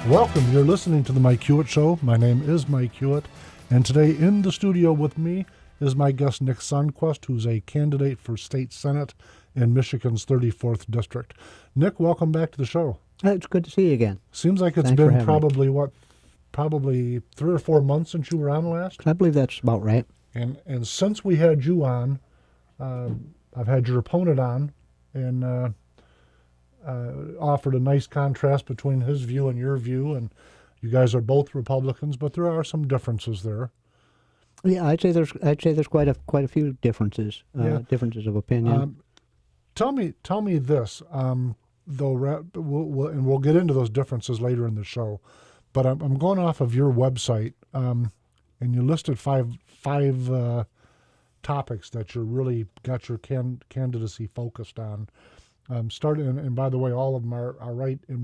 Welcome. You're listening to the Mike Hewitt Show. My name is Mike Hewitt, and today in the studio with me is my guest Nick Sunquest, who's a candidate for state senate in Michigan's 34th district. Nick, welcome back to the show. It's good to see you again. Seems like it's Thanks for been having probably 3 or 4 months since you were on last. I believe that's about right. And since we had you on, I've had your opponent on, and offered a nice contrast between his view and your view, and you guys are both Republicans, but there are some differences there. Yeah, I'd say there's quite a few differences, differences of opinion. Tell me this, though, we'll get into those differences later in the show, but I'm going off of your website, and you listed five topics that you really got your candidacy focused on. Starting, and by the way, all of them are right in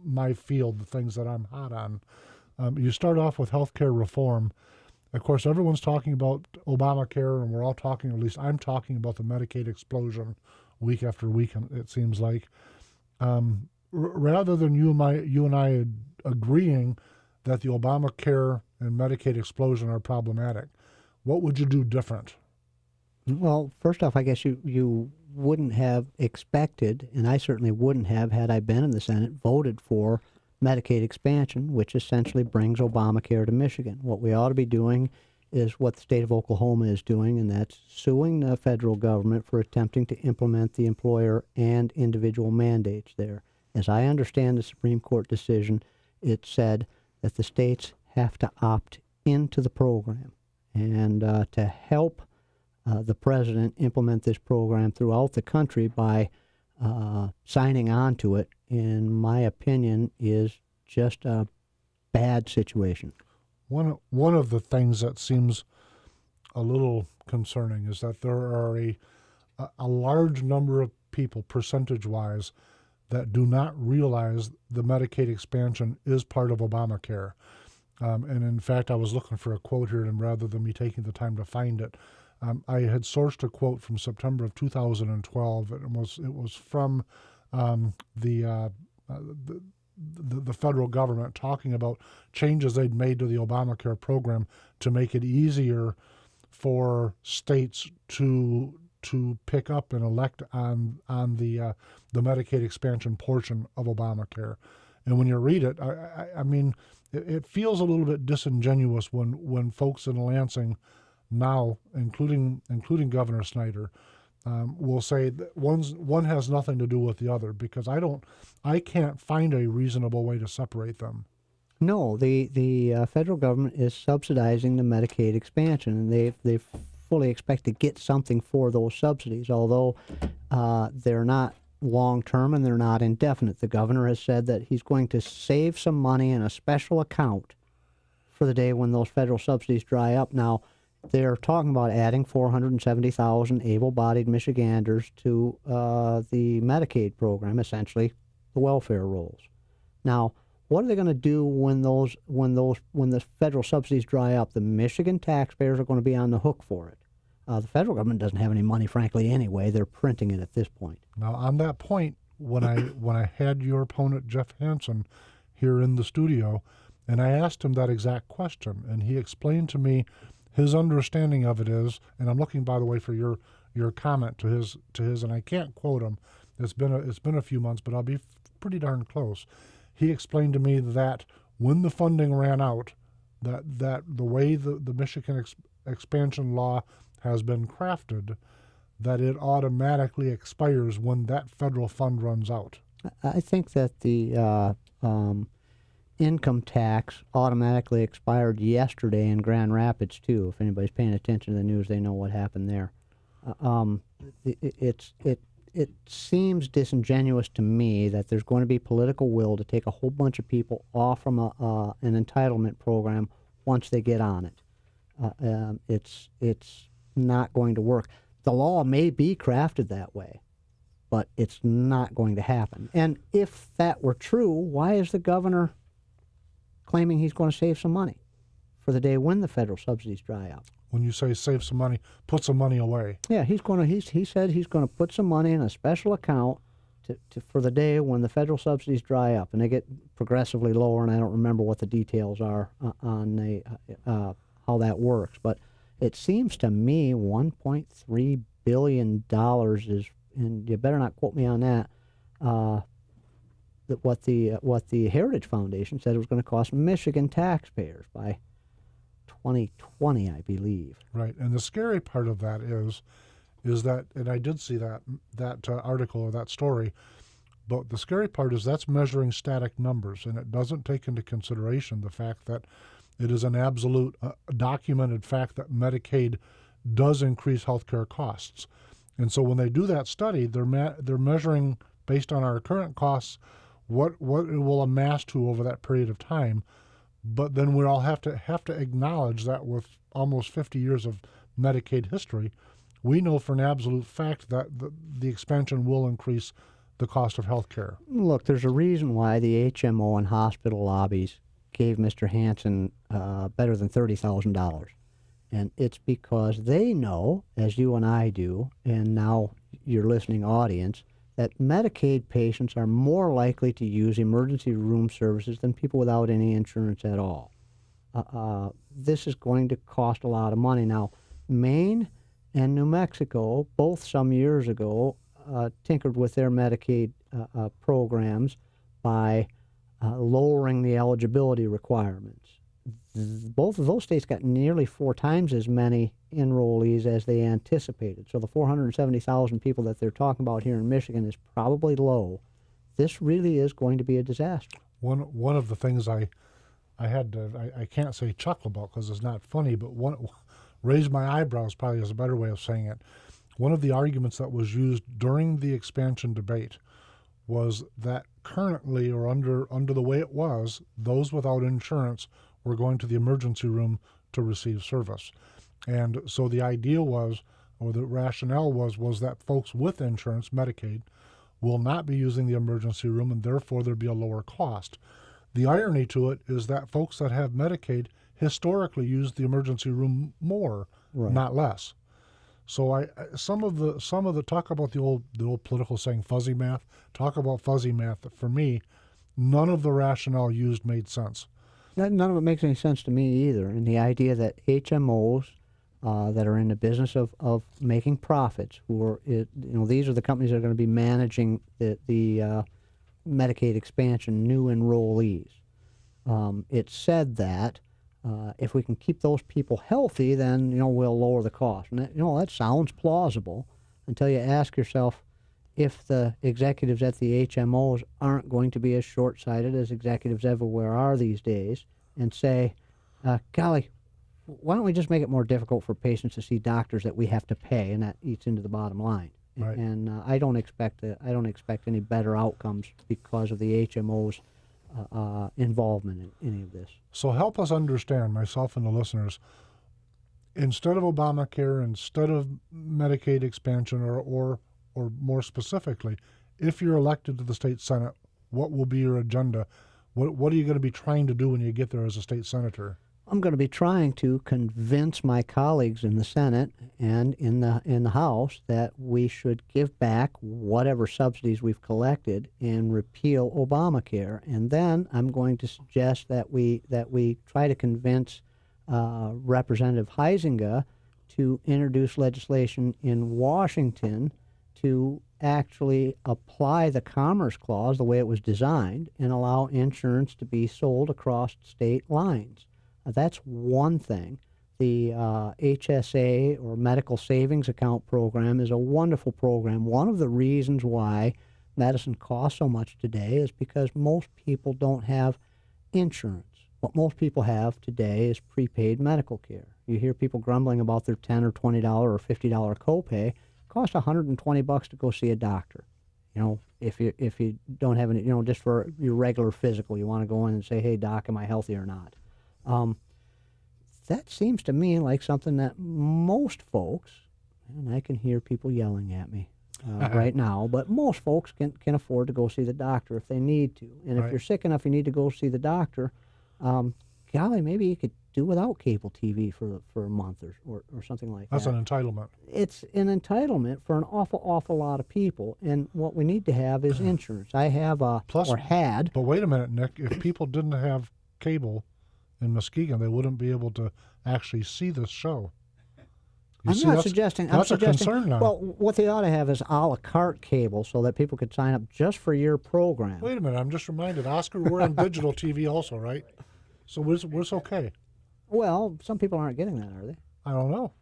my field, the things that I'm hot on. You start off with healthcare reform. Of course, everyone's talking about Obamacare, and we're all talking, at least I'm talking about the Medicaid explosion week after week, it seems like. Rather than you and I agreeing that the Obamacare and Medicaid explosion are problematic, what would you do different? Well, first off, I guess you wouldn't have expected, and I certainly wouldn't have, had I been in the Senate, voted for Medicaid expansion, which essentially brings Obamacare to Michigan. What we ought to be doing is what the state of Oklahoma is doing, and that's suing the federal government for attempting to implement the employer and individual mandates there. As I understand the Supreme Court decision, it said that the states have to opt into the program. And to help the president implement this program throughout the country by signing on to it, in my opinion, is just a bad situation. One of the things that seems a little concerning is that there are a large number of people, percentage-wise, that do not realize the Medicaid expansion is part of Obamacare. And in fact, I was looking for a quote here, and rather than me taking the time to find it, I had sourced a quote from September of 2012. It was from the federal government talking about changes they'd made to the Obamacare program to make it easier for states to pick up and elect on the Medicaid expansion portion of Obamacare. And when you read it, I mean, it feels a little bit disingenuous when folks in Lansing now, including Governor Snyder, will say that one has nothing to do with the other, because I can't find a reasonable way to separate them. No, the federal government is subsidizing the Medicaid expansion, and they fully expect to get something for those subsidies, although they're not long-term and they're not indefinite. The governor has said that he's going to save some money in a special account for the day when those federal subsidies dry up. Now, they're talking about adding 470,000 able-bodied Michiganders to the Medicaid program, essentially the welfare rolls. Now, what are they going to do when the federal subsidies dry up? The Michigan taxpayers are going to be on the hook for it. The federal government doesn't have any money, frankly, anyway. They're printing it at this point. Now, on that point, when I had your opponent Jeff Hansen here in the studio, and I asked him that exact question, and he explained to me his understanding of it is, and I'm looking, by the way, for your comment to his, and I can't quote him. It's been a few months, but I'll be pretty darn close. He explained to me that when the funding ran out, that the way the Michigan expansion law has been crafted, that it automatically expires when that federal fund runs out. I think that the income tax automatically expired yesterday in Grand Rapids, too. If anybody's paying attention to the news, they know what happened there. It seems disingenuous to me that there's going to be political will to take a whole bunch of people off from an entitlement program once they get on it. It's not going to work. The law may be crafted that way, but it's not going to happen. And if that were true, why is the governor claiming he's going to save some money for the day when the federal subsidies dry up? When you say save some money, put some money away. Yeah, he said he's going to put some money in a special account for the day when the federal subsidies dry up, and they get progressively lower, and I don't remember what the details are on how that works, but it seems to me $1.3 billion is, and you better not quote me on that, that what the Heritage Foundation said it was going to cost Michigan taxpayers by 2020, I believe. Right, and the scary part of that is that, and I did see that article or that story, but the scary part is that's measuring static numbers, and it doesn't take into consideration the fact that it is an absolute documented fact that Medicaid does increase healthcare costs. And so when they do that study, they're measuring based on our current costs what it will amass to over that period of time. But then we all have to acknowledge that with almost 50 years of Medicaid history, we know for an absolute fact that the expansion will increase the cost of health care. Look, there's a reason why the HMO and hospital lobbies gave Mr. Hansen better than $30,000. And it's because they know, as you and I do, and now your listening audience, that Medicaid patients are more likely to use emergency room services than people without any insurance at all. This is going to cost a lot of money. Now, Maine and New Mexico, both some years ago, tinkered with their Medicaid programs by lowering the eligibility requirements. Both of those states got nearly 4 times as many enrollees as they anticipated. So the 470,000 people that they're talking about here in Michigan is probably low. This really is going to be a disaster. One of the things I can't say chuckle about because it's not funny, but raise my eyebrows probably is a better way of saying it. One of the arguments that was used during the expansion debate was that currently, or under the way it was, those without insurance were going to the emergency room to receive service. And so the idea was, or the rationale was that folks with insurance, Medicaid, will not be using the emergency room, and therefore there'd be a lower cost. The irony to it is that folks that have Medicaid historically use the emergency room more, Right. not less. So some of the talk about the old political saying fuzzy math. Talk about fuzzy math. For me, none of the rationale used made sense. None of it makes any sense to me either. And the idea that HMOs that are in the business of making profits, these are the companies that are going to be managing the Medicaid expansion, new enrollees. It's said that if we can keep those people healthy, then we'll lower the cost. And that sounds plausible until you ask yourself if the executives at the HMOs aren't going to be as short-sighted as executives everywhere are these days, and say, golly, why don't we just make it more difficult for patients to see doctors that we have to pay, and that eats into the bottom line. Right. And I don't expect any better outcomes because of the HMOs' involvement in any of this. So help us understand, myself and the listeners, instead of Obamacare, instead of Medicaid expansion, or more specifically, if you're elected to the state Senate, what will be your agenda? What are you going to be trying to do when you get there as a state senator? I'm going to be trying to convince my colleagues in the Senate and in the House that we should give back whatever subsidies we've collected and repeal Obamacare. And then I'm going to suggest that we try to convince Representative Huizenga to introduce legislation in Washington to actually apply the Commerce Clause the way it was designed and allow insurance to be sold across state lines. That's one thing. The HSA, or Medical Savings Account program, is a wonderful program. One of the reasons why medicine costs so much today is because most people don't have insurance. What most people have today is prepaid medical care. You hear people grumbling about their $10 or $20 or $50 copay. It costs $120 to go see a doctor. If you don't have any, just for your regular physical, you want to go in and say, hey, doc, am I healthy or not? That seems to me like something that most folks, and I can hear people yelling at me right now, but most folks can afford to go see the doctor if they need to. And Right. if you're sick enough you need to go see the doctor, golly, maybe you could do without cable TV for a month or something like That's that. an entitlement. It's an entitlement for an awful lot of people, and what we need to have is insurance. I have Plus, or had. But wait a minute, Nick. If people didn't have cable in Muskegon, they wouldn't be able to actually see this show. I'm not suggesting. That's a concern now. Well, what they ought to have is a la carte cable so that people could sign up just for your program. Wait a minute. I'm just reminded, Oscar, we're on digital TV also, right? So we're okay. Well, some people aren't getting that, are they? I don't know.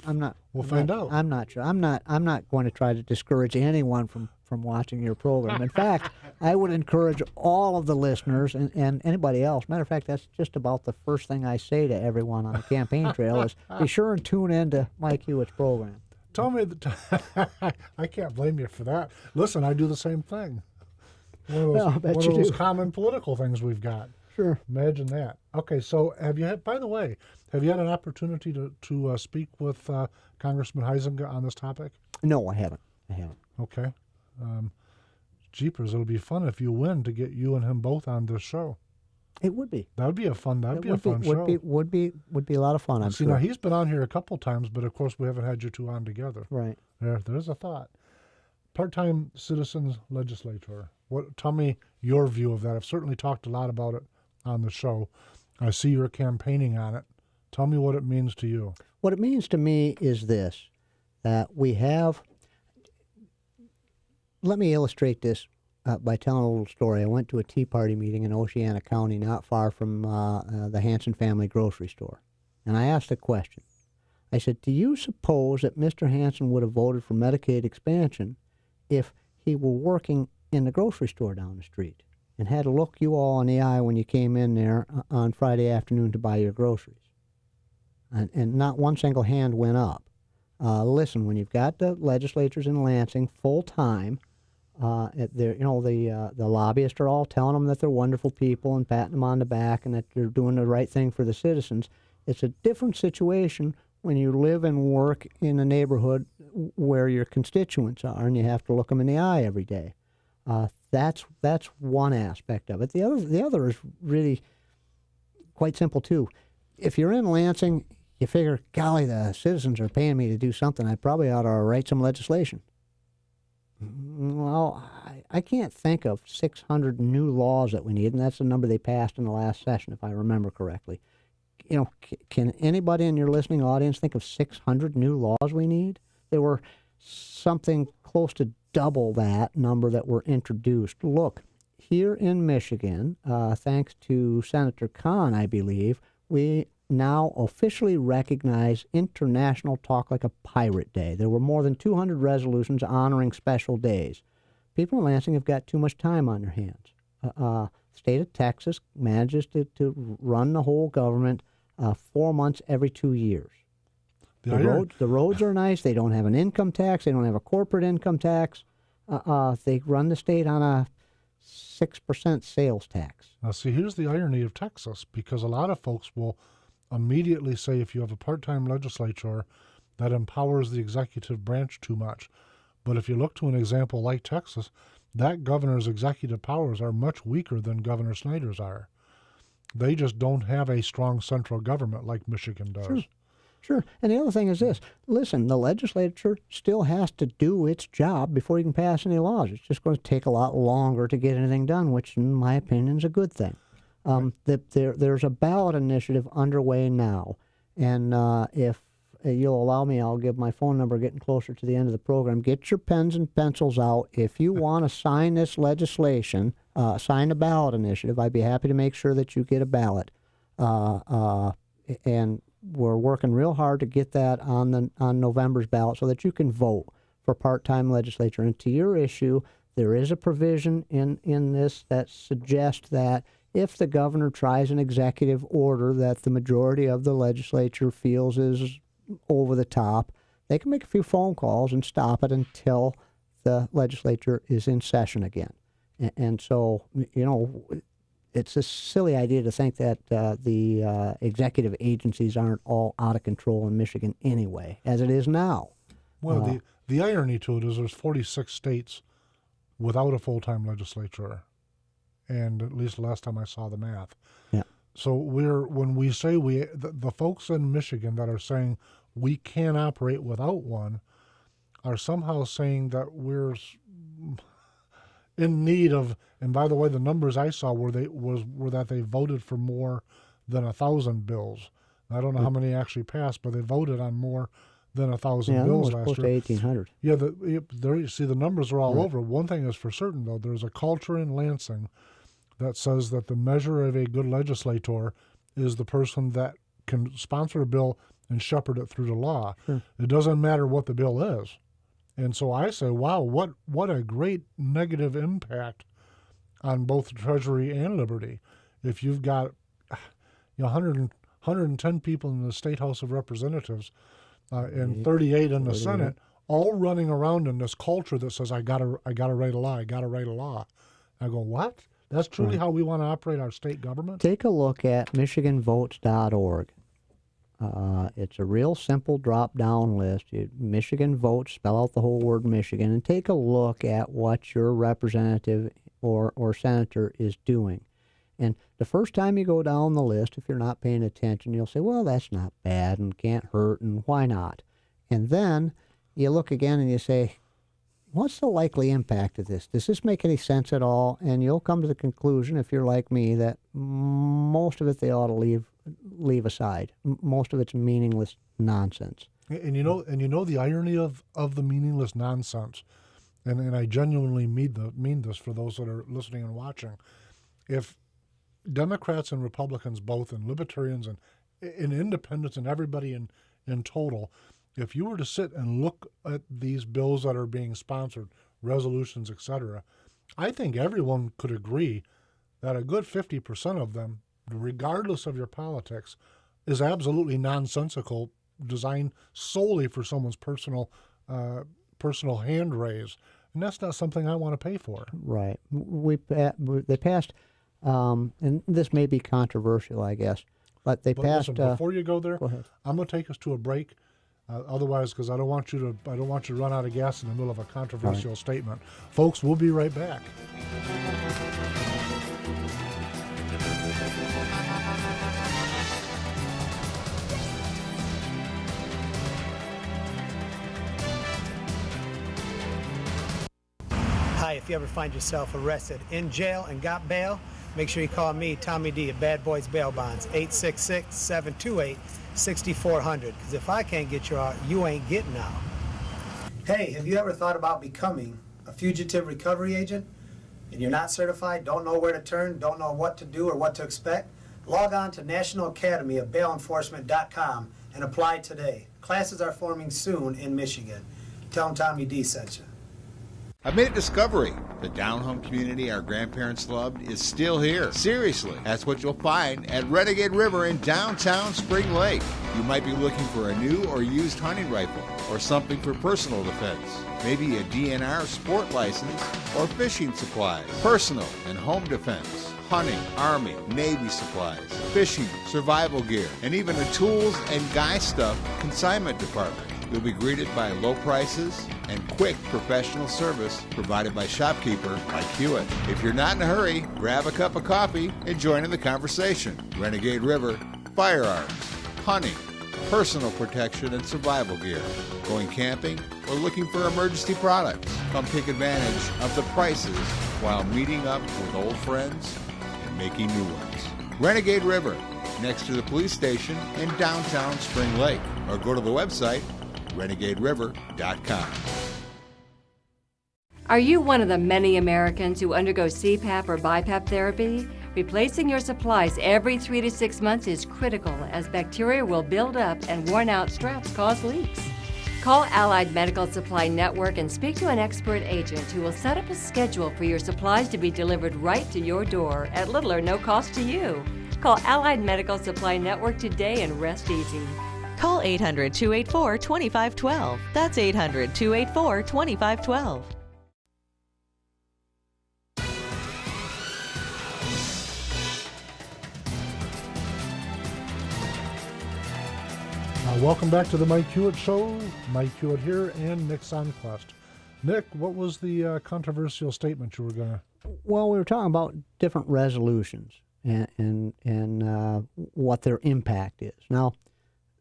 I'm not. We'll find out. I'm not sure. I'm not going to try to discourage anyone from watching your program. In fact, I would encourage all of the listeners and anybody else. Matter of fact, that's just about the first thing I say to everyone on the campaign trail is be sure and tune in to Mike Hewitt's program. Tell me, I can't blame you for that. Listen, I do the same thing. One of those common political things we've got. Sure. Imagine that. Okay, so by the way, have you had an opportunity to speak with Congressman Huizenga on this topic? No, I haven't. Okay. Jeepers, it'll be fun if you win to get you and him both on this show. It would be. That'd be a fun show. Would be a lot of fun, I'm sure. Now, he's been on here a couple times, but of course we haven't had you two on together. Right. There's a thought. Part-time citizens legislature. Tell me your view of that. I've certainly talked a lot about it on the show. I see you're campaigning on it. Tell me what it means to you. What it means to me is this, that we have. Let me illustrate this by telling a little story. I went to a Tea Party meeting in Oceana County, not far from the Hanson family grocery store. And I asked a question. I said, do you suppose that Mr. Hanson would have voted for Medicaid expansion if he were working in the grocery store down the street and had to look you all in the eye when you came in there on Friday afternoon to buy your groceries? And not one single hand went up. Listen, when you've got the legislatures in Lansing full-time, the lobbyists are all telling them that they're wonderful people and patting them on the back and that they're doing the right thing for the citizens. It's a different situation when you live and work in a neighborhood where your constituents are and you have to look them in the eye every day. That's one aspect of it. The other is really quite simple too. If you're in Lansing, you figure, golly, the citizens are paying me to do something. I probably ought to write some legislation. Well, I can't think of 600 new laws that we need, and that's the number they passed in the last session, if I remember correctly. Can anybody in your listening audience think of 600 new laws we need? There were something close to double that number that were introduced. Look, here in Michigan, thanks to Senator Kahn, I believe, we now officially recognize International Talk Like a Pirate Day. There were more than 200 resolutions honoring special days. People in Lansing have got too much time on their hands. The state of Texas manages to run the whole government 4 months every 2 years. The roads are nice. They don't have an income tax. They don't have a corporate income tax. They run the state on a 6% sales tax. Now, see, here's the irony of Texas, because a lot of folks will immediately say if you have a part-time legislature, that empowers the executive branch too much. But if you look to an example like Texas, that governor's executive powers are much weaker than Governor Snyder's are. They just don't have a strong central government like Michigan does. Sure. And the other thing is this. Listen, the legislature still has to do its job before you can pass any laws. It's just going to take a lot longer to get anything done, which, in my opinion, is a good thing. There's a ballot initiative underway now. And if you'll allow me, I'll give my phone number getting closer to the end of the program. Get your pens and pencils out. If you want to sign this legislation, sign the ballot initiative, I'd be happy to make sure that you get a ballot. And we're working real hard to get that on November's ballot so that you can vote for part-time legislature. And to your issue, there is a provision in this that suggests that if the governor tries an executive order that the majority of the legislature feels is over the top, they can make a few phone calls and stop it until the legislature is in session again. And so, it's a silly idea to think that the executive agencies aren't all out of control in Michigan anyway, as it is now. Well, the irony to it is there's 46 states without a full-time legislature, and at least last time I saw the math. Yeah. So when we say the folks in Michigan that are saying we can't operate without one are somehow saying that we're in need of. And by the way, the numbers I saw were that they voted for more than 1,000 bills. I don't know how many actually passed, but they voted on more than 1,000 bills last year. Close to 1,800. Yeah, there you see the numbers are all over. One thing is for certain though, there's a culture in Lansing that says that the measure of a good legislator is the person that can sponsor a bill and shepherd it through the law. Sure. It doesn't matter what the bill is. And so I say, wow, what a great negative impact on both Treasury and Liberty. If you've got 110 people in the State House of Representatives and 38 in the Senate, all running around in this culture that says, I gotta write a law, I gotta write a law. I go, what? That's truly how we want to operate our state government? Take a look at MichiganVotes.org. It's a real simple drop-down list. Michigan Votes, spell out the whole word Michigan, and take a look at what your representative or senator is doing. And the first time you go down the list, if you're not paying attention, you'll say, well, that's not bad and can't hurt, and why not? And then you look again and you say, what's the likely impact of this? Does this make any sense at all? And you'll come to the conclusion, if you're like me, that most of it they ought to leave aside. Most of it's meaningless nonsense. And you know the irony of the meaningless nonsense, and I genuinely mean this for those that are listening and watching. If Democrats and Republicans both, and Libertarians and independents and everybody in total, if you were to sit and look at these bills that are being sponsored, resolutions, etc., I think everyone could agree that a good 50% of them, regardless of your politics, is absolutely nonsensical, designed solely for someone's personal hand raise. And that's not something I want to pay for. Right. They passed, and this may be controversial, I guess, but they passed. Listen, before you go there, go ahead. I'm going to take us to a break. Otherwise, because I don't want you to run out of gas in the middle of a controversial statement. Folks, we'll be right back. Hi, if you ever find yourself arrested, in jail, and got bail, make sure you call me, Tommy D, at Bad Boys Bail Bonds, 866-728-6400, because if I can't get you out, you ain't getting out. Hey, have you ever thought about becoming a fugitive recovery agent? And you're not certified, don't know where to turn, don't know what to do or what to expect? Log on to National Academy of Bail Enforcement.com and apply today. Classes are forming soon in Michigan. Tell them Tommy D sent you. I made a discovery. The down-home community our grandparents loved is still here. Seriously, that's what you'll find at Renegade River in downtown Spring Lake. You might be looking for a new or used hunting rifle or something for personal defense. Maybe a DNR sport license or fishing supplies, personal and home defense, hunting, Army, Navy supplies, fishing, survival gear, and even a tools and guy stuff consignment department. You'll be greeted by low prices and quick professional service provided by shopkeeper Mike Hewitt. If you're not in a hurry, grab a cup of coffee and join in the conversation. Renegade River, firearms, hunting, personal protection and survival gear, going camping, or looking for emergency products. Come take advantage of the prices while meeting up with old friends and making new ones. Renegade River, next to the police station in downtown Spring Lake, or go to the website renegaderiver.com. Are you one of the many Americans who undergo CPAP or BiPAP therapy? Replacing your supplies every 3 to 6 months is critical, as bacteria will build up and worn-out straps cause leaks. Call Allied Medical Supply Network and speak to an expert agent who will set up a schedule for your supplies to be delivered right to your door at little or no cost to you. Call Allied Medical Supply Network today and rest easy. Call 800-284-2512. That's 800-284-2512. Welcome back to the Mike Hewitt Show. Mike Hewitt here and Nick Sunquest. Nick, what was the controversial statement you were going to... Well, we were talking about different resolutions. and what their impact is. Now,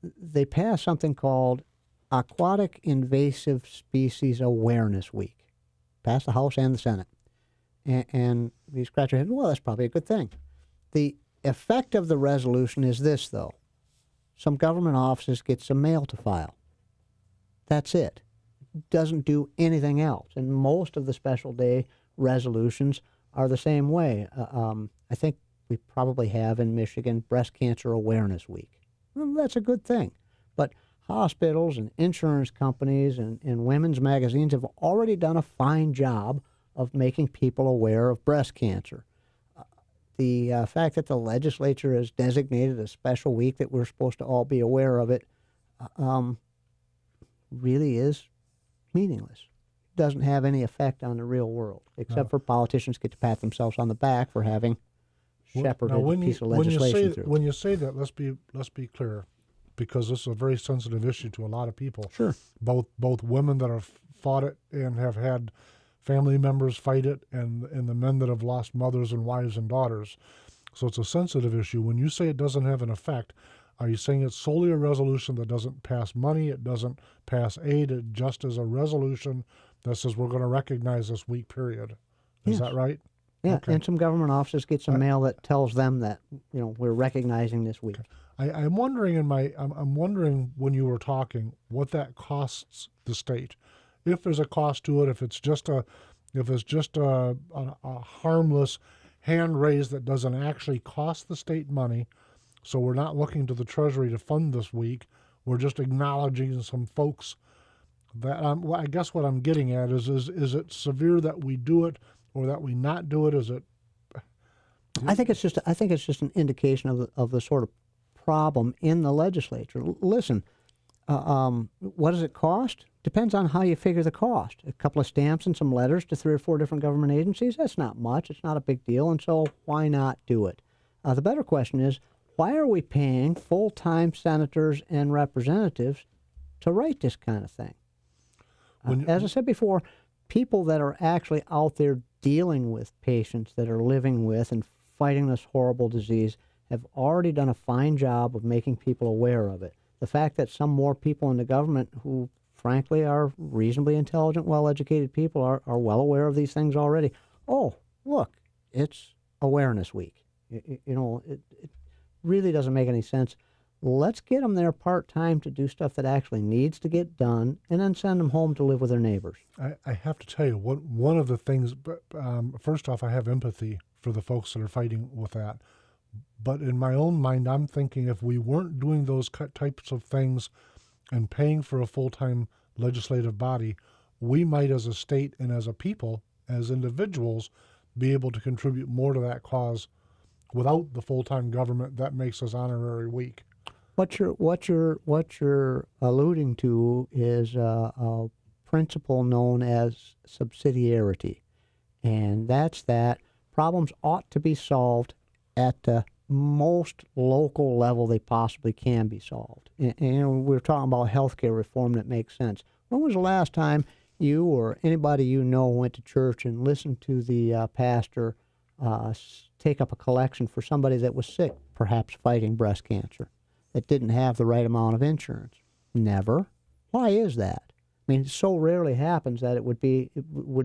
they passed something called Aquatic Invasive Species Awareness Week. Passed the House and the Senate. And we scratch our head, well, that's probably a good thing. The effect of the resolution is this, though. Some government offices get some mail to file. That's it. Doesn't do anything else. And most of the special day resolutions are the same way. I think we probably have in Michigan Breast Cancer Awareness Week. Well, that's a good thing. But hospitals and insurance companies and women's magazines have already done a fine job of making people aware of breast cancer. The fact that the legislature has designated a special week that we're supposed to all be aware of it really is meaningless. It doesn't have any effect on the real world, except for politicians get to pat themselves on the back for having shepherded a piece of legislation through. When you say that, let's be clear, because this is a very sensitive issue to a lot of people. Sure. Both women that have fought it and have had family members fight it, and the men that have lost mothers and wives and daughters. So it's a sensitive issue. When you say it doesn't have an effect, are you saying it's solely a resolution that doesn't pass money, it doesn't pass aid, it just is a resolution that says we're going to recognize this week period? Is that right? Yeah, Okay. and some government offices get some mail that tells them that, we're recognizing this week. Okay. I'm wondering I'm wondering when you were talking what that costs the state. If there's a cost to it, if it's just a harmless hand raise that doesn't actually cost the state money, so we're not looking to the Treasury to fund this week. We're just acknowledging some folks that I guess what I'm getting at is it severe that we do it or that we not do it? Is it? I think it's just an indication of the sort of problem in the legislature. Listen, what does it cost? Depends on how you figure the cost. A couple of stamps and some letters to 3 or 4 different government agencies, that's not much. It's not a big deal, and so why not do it? The better question is, why are we paying full-time senators and representatives to write this kind of thing? As I said before, people that are actually out there dealing with patients that are living with and fighting this horrible disease have already done a fine job of making people aware of it. The fact that some more people in the government who, frankly, are reasonably intelligent, well-educated people are well aware of these things already. Oh, look, it's Awareness Week. It really doesn't make any sense. Let's get them there part-time to do stuff that actually needs to get done, and then send them home to live with their neighbors. I have to tell you, one of the things, first off, I have empathy for the folks that are fighting with that. But in my own mind, I'm thinking if we weren't doing those types of things and paying for a full-time legislative body, we might as a state and as a people, as individuals, be able to contribute more to that cause without the full-time government that makes us honorary week. What you're alluding to is a principle known as subsidiarity, and that's that problems ought to be solved at the most local level they possibly can be solved. And we're talking about healthcare reform that makes sense. When was the last time you or anybody you know went to church and listened to the pastor take up a collection for somebody that was sick, perhaps fighting breast cancer, that didn't have the right amount of insurance? Never. Why is that? I mean, it so rarely happens that it would be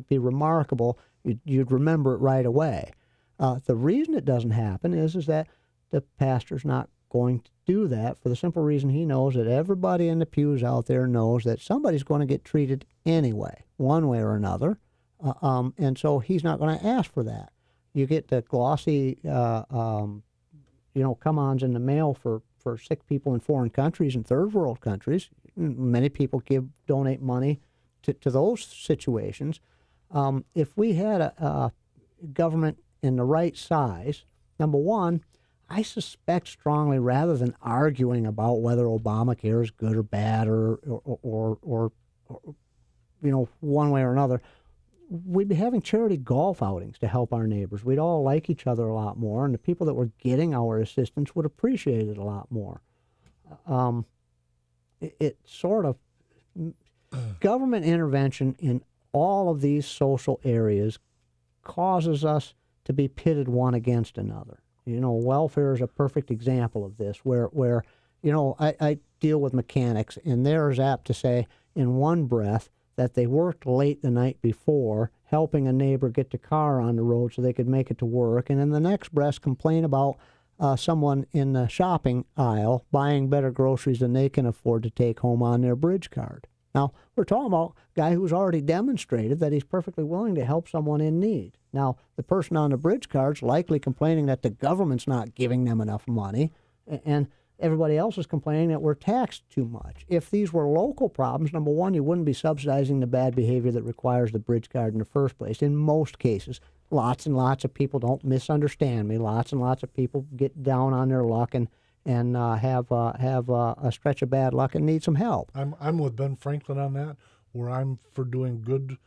remarkable. You'd remember it right away. The reason it doesn't happen is that the pastor's not going to do that for the simple reason he knows that everybody in the pews out there knows that somebody's going to get treated anyway, one way or another, and so he's not going to ask for that. You get the glossy, come-ons in the mail for sick people in foreign countries and third world countries. Many people donate money to those situations. If we had a government in the right size, number one, I suspect strongly, rather than arguing about whether Obamacare is good or bad or one way or another, we'd be having charity golf outings to help our neighbors. We'd all like each other a lot more, and the people that were getting our assistance would appreciate it a lot more. It sort of government intervention in all of these social areas causes us to be pitted one against another. Welfare is a perfect example of this, where I deal with mechanics, and they're as apt to say in one breath that they worked late the night before helping a neighbor get the car on the road so they could make it to work, and in the next breath complain about someone in the shopping aisle buying better groceries than they can afford to take home on their bridge card. Now, we're talking about a guy who's already demonstrated that he's perfectly willing to help someone in need. Now, the person on the bridge card's likely complaining that the government's not giving them enough money, and everybody else is complaining that we're taxed too much. If these were local problems, number one, you wouldn't be subsidizing the bad behavior that requires the bridge card in the first place. In most cases, lots and lots of people, don't misunderstand me, lots and lots of people get down on their luck and have a stretch of bad luck and need some help. I'm with Ben Franklin on that, where I'm for doing good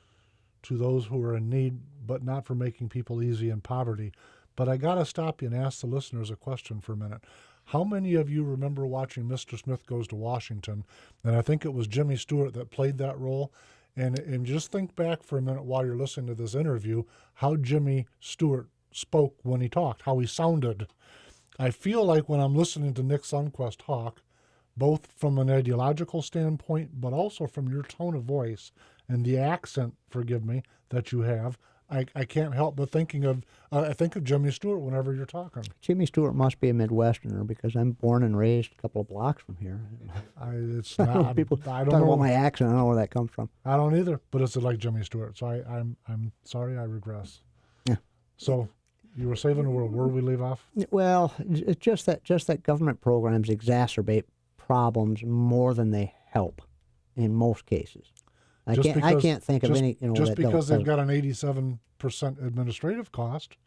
to those who are in need, but not for making people easy in poverty. But I got to stop you and ask the listeners a question for a minute. How many of you remember watching Mr. Smith Goes to Washington? And I think it was Jimmy Stewart that played that role. And just think back for a minute while you're listening to this interview, how Jimmy Stewart spoke when he talked, how he sounded. I feel like when I'm listening to Nick Sunquest talk, both from an ideological standpoint, but also from your tone of voice and the accent, forgive me, that you have, I can't help but I think of Jimmy Stewart whenever you're talking. Jimmy Stewart must be a Midwesterner because I'm born and raised a couple of blocks from here. It's not. People I don't talk know about my accent. I don't know where that comes from. I don't either, but it's like Jimmy Stewart. So I'm sorry, I regress. Yeah. So you were saving the world. Where did we leave off? Well, it's just that government programs exacerbate problems more than they help in most cases. I can't think of any. Just because they've got an 87% administrative cost.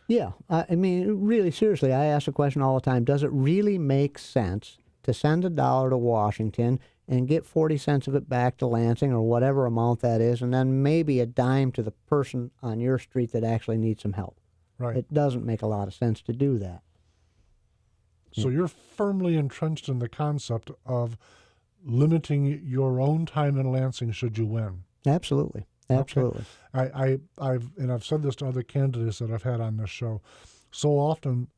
Yeah, I mean, really, seriously, I ask the question all the time: does it really make sense to send $1 to Washington and get 40 cents of it back to Lansing or whatever amount that is, and then maybe a dime to the person on your street that actually needs some help? Right. It doesn't make a lot of sense to do that. So you're firmly entrenched in the concept of limiting your own time in Lansing should you win. Absolutely. Absolutely. Okay. I've said this to other candidates that I've had on this show. So often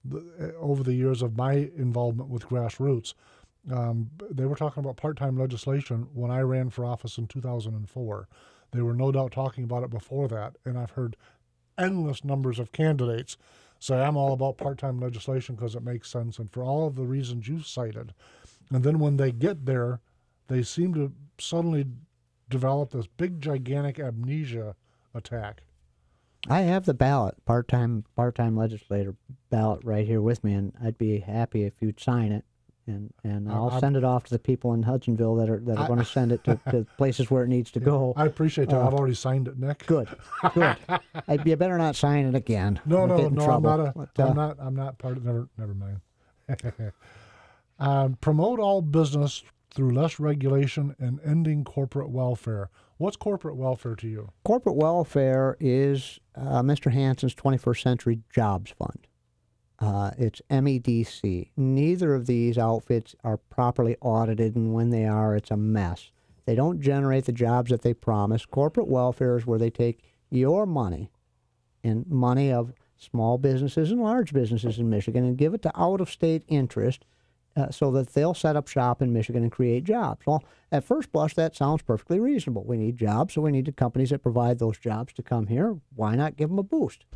over the years of my involvement with grassroots, they were talking about part-time legislation when I ran for office in 2004. They were no doubt talking about it before that, and I've heard endless numbers of candidates say, I'm all about part-time legislation because it makes sense and for all of the reasons you cited. And then when they get there, they seem to suddenly develop this big, gigantic amnesia attack. I have the ballot, part-time legislator ballot right here with me, and I'd be happy if you'd sign it, and I'll send it off to the people in Hudsonville that are going to send it to places where it needs to go. I appreciate that. I've already signed it, Nick. Good. You better not sign it again. No, Trouble. I'm not part of. Never mind. Promote all business through less regulation and ending corporate welfare. What's corporate welfare to you? Corporate welfare is Mr. Hansen's 21st Century Jobs Fund. It's MEDC. Neither of these outfits are properly audited, and when they are, it's a mess. They don't generate the jobs that they promise. Corporate welfare is where they take your money and money of small businesses and large businesses in Michigan and give it to out-of-state interest so that they'll set up shop in Michigan and create jobs. Well, at first blush, that sounds perfectly reasonable. We need jobs, so we need the companies that provide those jobs to come here. Why not give them a boost?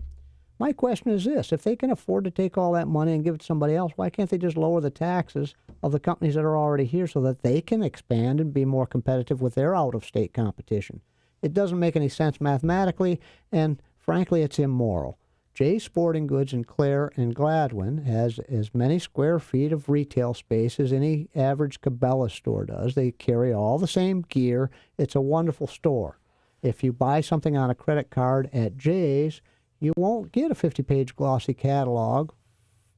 My question is this: if they can afford to take all that money and give it to somebody else, why can't they just lower the taxes of the companies that are already here so that they can expand and be more competitive with their out-of-state competition? It doesn't make any sense mathematically, and frankly, it's immoral. Jay's Sporting Goods in Clare and Gladwin has as many square feet of retail space as any average Cabela store does. They carry all the same gear. It's a wonderful store. If you buy something on a credit card at Jay's, you won't get a 50-page glossy catalog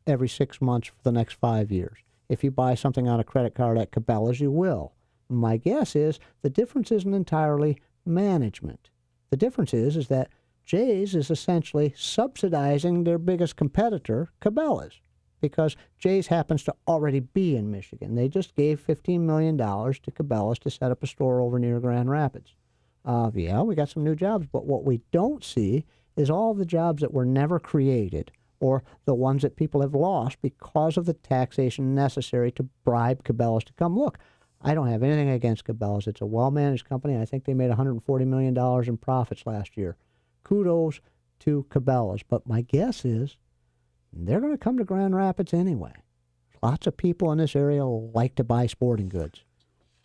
every 6 months for the next 5 years. If you buy something on a credit card at Cabela's, you will. My guess is the difference isn't entirely management. The difference is that Jay's is essentially subsidizing their biggest competitor, Cabela's, because Jay's happens to already be in Michigan. They just gave $15 million to Cabela's to set up a store over near Grand Rapids. Yeah, we got some new jobs, but what we don't see is all the jobs that were never created or the ones that people have lost because of the taxation necessary to bribe Cabela's to come. Look, I don't have anything against Cabela's. It's a well-managed company. I think they made $140 million in profits last year. Kudos to Cabela's. But my guess is they're going to come to Grand Rapids anyway. Lots of people in this area like to buy sporting goods.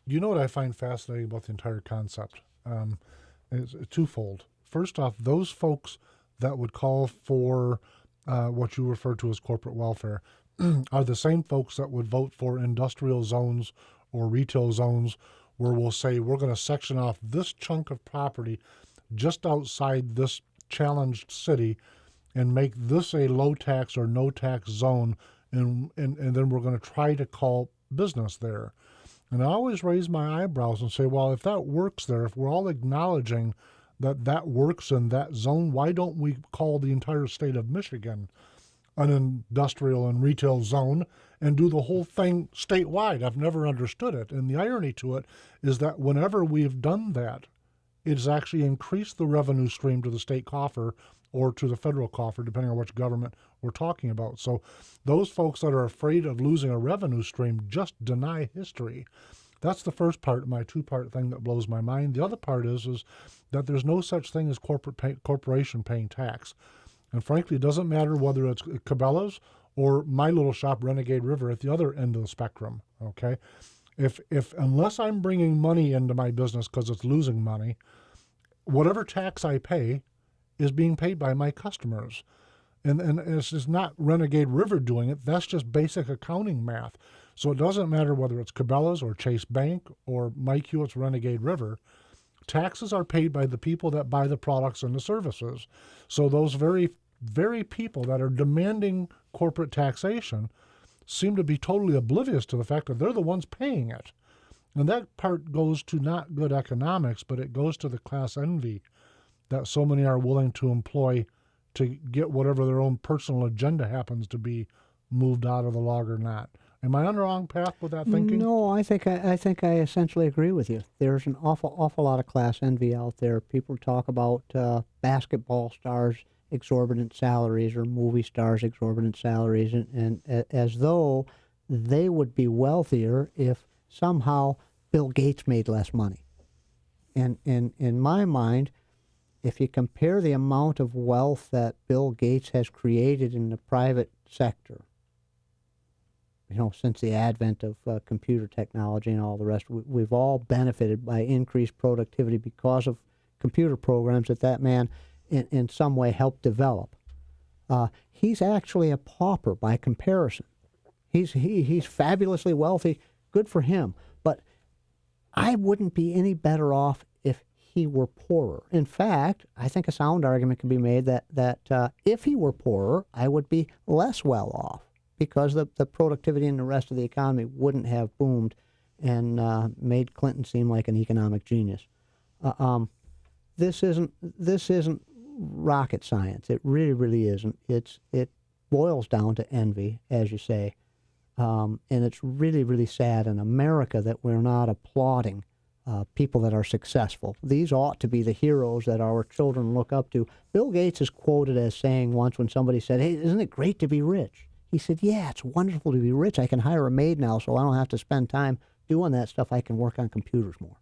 You know what I find fascinating about the entire concept? It's twofold. First off, those folks that would call for what you refer to as corporate welfare are the same folks that would vote for industrial zones or retail zones where we'll say we're going to section off this chunk of property just outside this challenged city and make this a low tax or no tax zone, and then we're going to try to call business there. And I always raise my eyebrows and say, well, if that works there, if we're all acknowledging that that works in that zone, why don't we call the entire state of Michigan an industrial and retail zone and do the whole thing statewide? I've never understood it. And the irony to it is that whenever we've done that, it's actually increased the revenue stream to the state coffer or to the federal coffer, depending on which government we're talking about. So those folks that are afraid of losing a revenue stream just deny history. That's the first part of my two-part thing that blows my mind. The other part is that there's no such thing as corporation paying tax. And frankly, it doesn't matter whether it's Cabela's or my little shop, Renegade River, at the other end of the spectrum, okay? If unless I'm bringing money into my business because it's losing money, whatever tax I pay is being paid by my customers. And it's just not Renegade River doing it. That's just basic accounting math. So it doesn't matter whether it's Cabela's or Chase Bank or Mike Hewitt's Renegade River. Taxes are paid by the people that buy the products and the services. So those very, very people that are demanding corporate taxation seem to be totally oblivious to the fact that they're the ones paying it. And that part goes to not good economics, but it goes to the class envy that so many are willing to employ to get whatever their own personal agenda happens to be moved out of the log or not. Am I on the wrong path with that thinking? No, I think I essentially agree with you. There's an awful lot of class envy out there. People talk about basketball stars' exorbitant salaries or movie stars' exorbitant salaries, and as though they would be wealthier if somehow Bill Gates made less money. And in my mind, if you compare the amount of wealth that Bill Gates has created in the private sector, since the advent of computer technology and all the rest, we've all benefited by increased productivity because of computer programs that man in some way helped develop. He's actually a pauper by comparison. He's fabulously wealthy, good for him, but I wouldn't be any better off if he were poorer. In fact, I think a sound argument can be made that if he were poorer, I would be less well off, because the productivity in the rest of the economy wouldn't have boomed and made Clinton seem like an economic genius. This isn't rocket science. It really isn't. It boils down to envy, as you say, and it's really sad in America that we're not applauding people that are successful. These ought to be the heroes that our children look up to. Bill Gates is quoted as saying once, when somebody said, "Hey, isn't it great to be rich?" He said, "Yeah, it's wonderful to be rich. I can hire a maid now, so I don't have to spend time doing that stuff. I can work on computers more."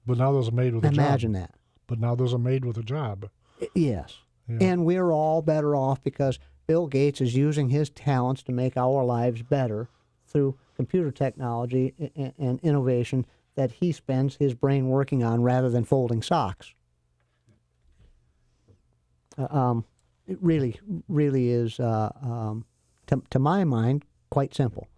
But now there's a maid with a job. Imagine that. But now there's a maid with a job. Yes. Yeah. And we're all better off because Bill Gates is using his talents to make our lives better through computer technology and innovation that he spends his brain working on rather than folding socks. It really is, to my mind, quite simple,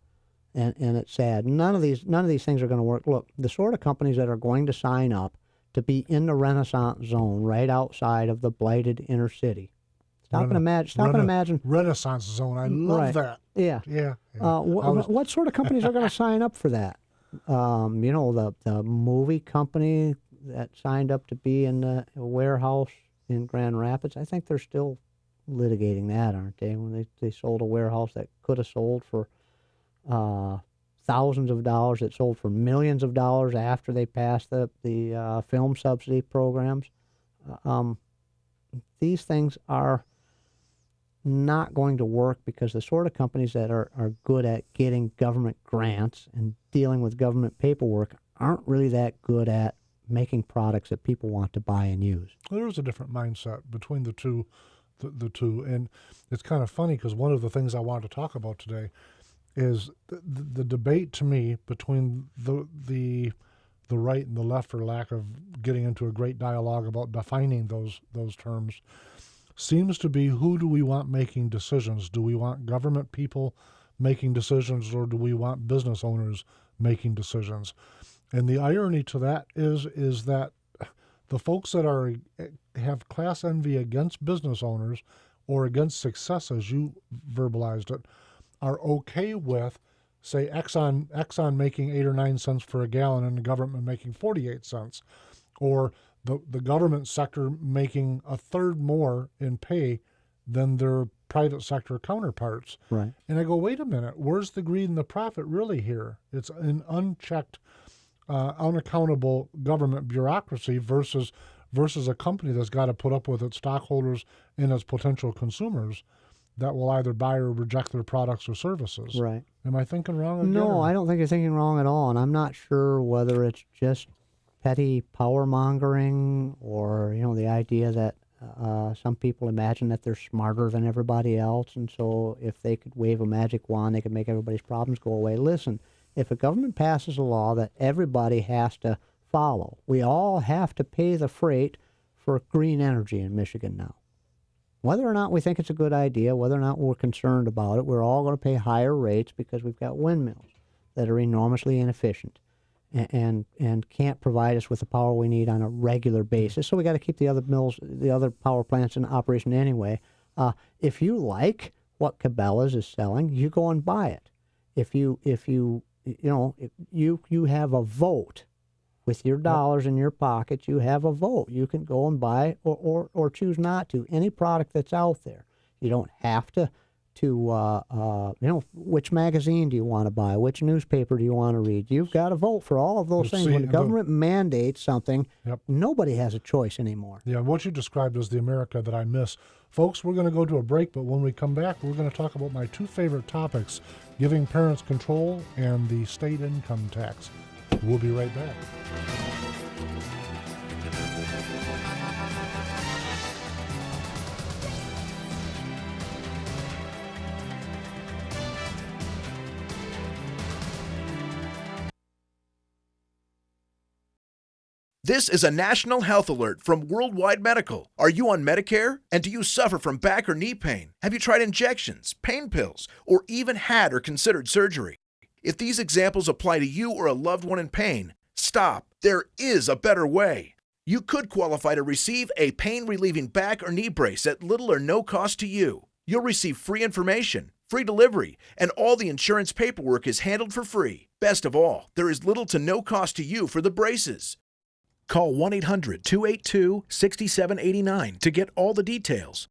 and it's sad. None of these things are going to work. Look, the sort of companies that are going to sign up to be in the Renaissance zone right outside of the blighted inner city. Stop and imagine. Renaissance zone. I love that. Yeah. Yeah. What sort of companies are going to sign up for that? The movie company that signed up to be in the warehouse in Grand Rapids, I think they're still litigating that, aren't they? When they sold a warehouse that could have sold for thousands of dollars, it sold for millions of dollars after they passed the film subsidy programs. These things are not going to work because the sort of companies that are good at getting government grants and dealing with government paperwork aren't really that good at making products that people want to buy and use. Well, there is a different mindset between the two, and it's kind of funny because one of the things I wanted to talk about today is the debate to me between the right and the left, for lack of getting into a great dialogue about defining those terms, seems to be, who do we want making decisions? Do we want government people making decisions, or do we want business owners making decisions? And the irony to that is that the folks that have class envy against business owners or against success, as you verbalized it, are okay with, say, Exxon making 8 or 9 cents for a gallon and the government making 48 cents, or the government sector making a third more in pay than their private sector counterparts. Right. And I go, wait a minute, where's the greed and the profit really here? It's an unchecked, unaccountable government bureaucracy versus a company that's got to put up with its stockholders and its potential consumers that will either buy or reject their products or services. Right. Am I thinking wrong again? No, I don't think you're thinking wrong at all, and I'm not sure whether it's just petty power mongering or, the idea that some people imagine that they're smarter than everybody else, and so if they could wave a magic wand, they could make everybody's problems go away. Listen, if a government passes a law that everybody has to follow, we all have to pay the freight for green energy in Michigan now. Whether or not we think it's a good idea, whether or not we're concerned about it, we're all going to pay higher rates because we've got windmills that are enormously inefficient and can't provide us with the power we need on a regular basis. So we got to keep the other power plants in operation anyway. If you like what Cabela's is selling, you go and buy it. If you have a vote. With your dollars in your pocket, you have a vote. You can go and buy or choose not to any product that's out there. You don't have to which magazine do you want to buy? Which newspaper do you want to read? You've got to vote for all of those things. When the government mandates something, nobody has a choice anymore. Yeah, what you described is the America that I miss. Folks, we're going to go to a break, but when we come back, we're going to talk about my 2 favorite topics, giving parents control and the state income tax. We'll be right back. This is a national health alert from Worldwide Medical. Are you on Medicare? And do you suffer from back or knee pain? Have you tried injections, pain pills, or even had or considered surgery? If these examples apply to you or a loved one in pain, stop. There is a better way. You could qualify to receive a pain-relieving back or knee brace at little or no cost to you. You'll receive free information, free delivery, and all the insurance paperwork is handled for free. Best of all, there is little to no cost to you for the braces. Call 1-800-282-6789 to get all the details.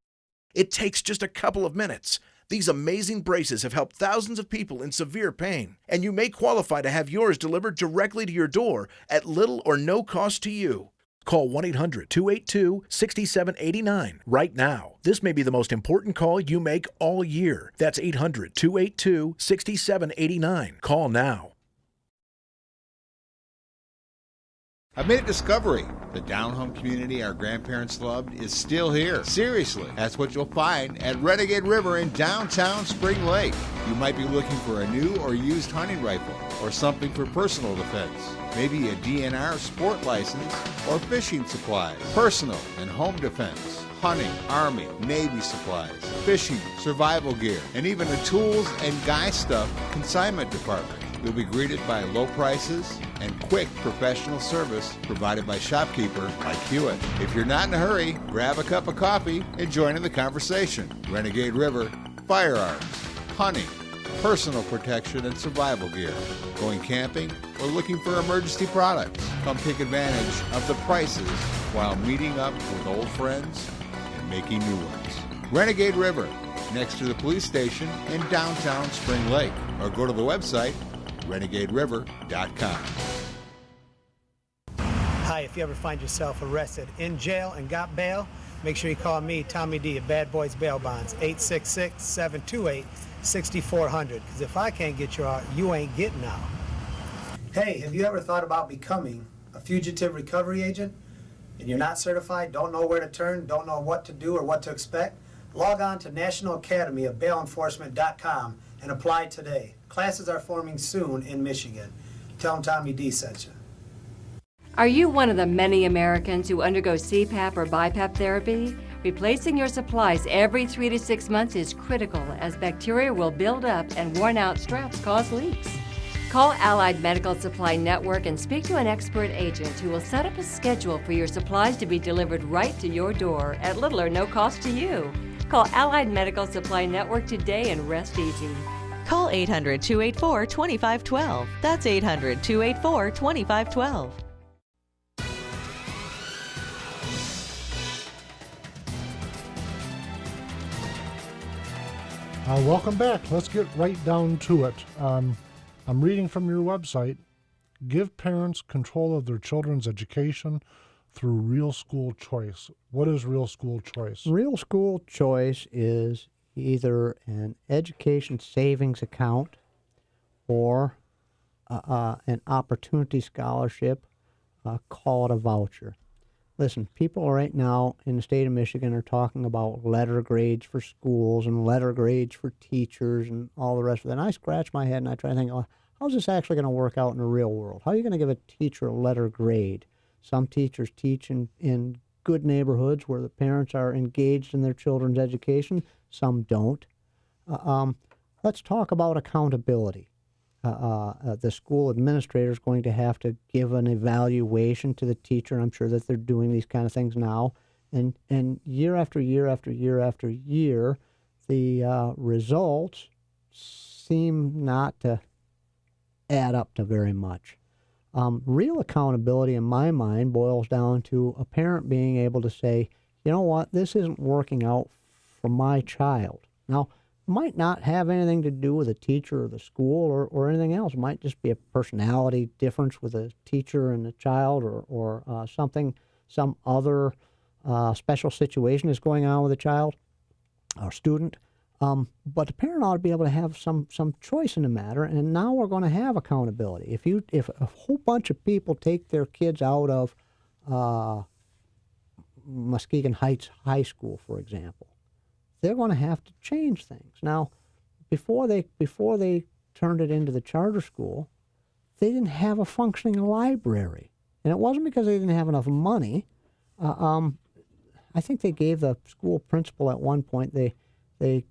It takes just a couple of minutes. These amazing braces have helped thousands of people in severe pain, and you may qualify to have yours delivered directly to your door at little or no cost to you. Call 1-800-282-6789 right now. This may be the most important call you make all year. That's 800-282-6789. Call now. I've made a discovery. The down-home community our grandparents loved is still here. Seriously, that's what you'll find at Renegade River in downtown Spring Lake. You might be looking for a new or used hunting rifle or something for personal defense. Maybe a DNR sport license or fishing supplies, personal and home defense, hunting, Army, Navy supplies, fishing, survival gear, and even the tools and guy stuff consignment department. You'll be greeted by low prices and quick professional service provided by shopkeeper Mike Hewitt. If you're not in a hurry, grab a cup of coffee and join in the conversation. Renegade River, firearms, hunting, personal protection and survival gear, going camping, or looking for emergency products. Come take advantage of the prices while meeting up with old friends and making new ones. Renegade River, next to the police station in downtown Spring Lake, or go to the website renegaderiver.com. Hi, if you ever find yourself arrested, in jail, and got bail, make sure you call me, Tommy D, at Bad Boys Bail Bonds, 866-728-6400. Because if I can't get you out, you ain't getting out. Hey, have you ever thought about becoming a fugitive recovery agent? And you're not certified, don't know where to turn, don't know what to do or what to expect? Log on to National Academy of Bail Enforcement.com and apply today. Classes are forming soon in Michigan. Tell them Tommy D sent you. Are you one of the many Americans who undergo CPAP or BiPAP therapy? Replacing your supplies every 3 to 6 months is critical as bacteria will build up and worn-out straps cause leaks. Call Allied Medical Supply Network and speak to an expert agent who will set up a schedule for your supplies to be delivered right to your door at little or no cost to you. Call Allied Medical Supply Network today and rest easy. Call 800-284-2512. That's 800-284-2512. Welcome back. Let's get right down to it. I'm reading from your website. Give parents control of their children's education through Real School Choice. What is Real School Choice? Real School Choice is either an education savings account or an opportunity scholarship, call it a voucher. Listen, people right now in the state of Michigan are talking about letter grades for schools and letter grades for teachers and all the rest of that. And I scratch my head and I try to think, oh, how's this actually going to work out in the real world? How are you going to give a teacher a letter grade? Some teachers teach in good neighborhoods where the parents are engaged in their children's education. Some don't. Let's talk about accountability. The school administrator is going to have to give an evaluation to the teacher. I'm sure that they're doing these kind of things now. And year after year after year after year, the results seem not to add up to very much. Real accountability, in my mind, boils down to a parent being able to say, you know what, this isn't working out for my child. Now, it might not have anything to do with a teacher or the school or anything else. It might just be a personality difference with a teacher and a child or some other special situation is going on with a child or student. But the parent ought to be able to have some choice in the matter, and now we're going to have accountability. If a whole bunch of people take their kids out of Muskegon Heights High School, for example, they're going to have to change things. Now, before they turned it into the charter school, they didn't have a functioning library, and it wasn't because they didn't have enough money. I think they gave the school principal at one point they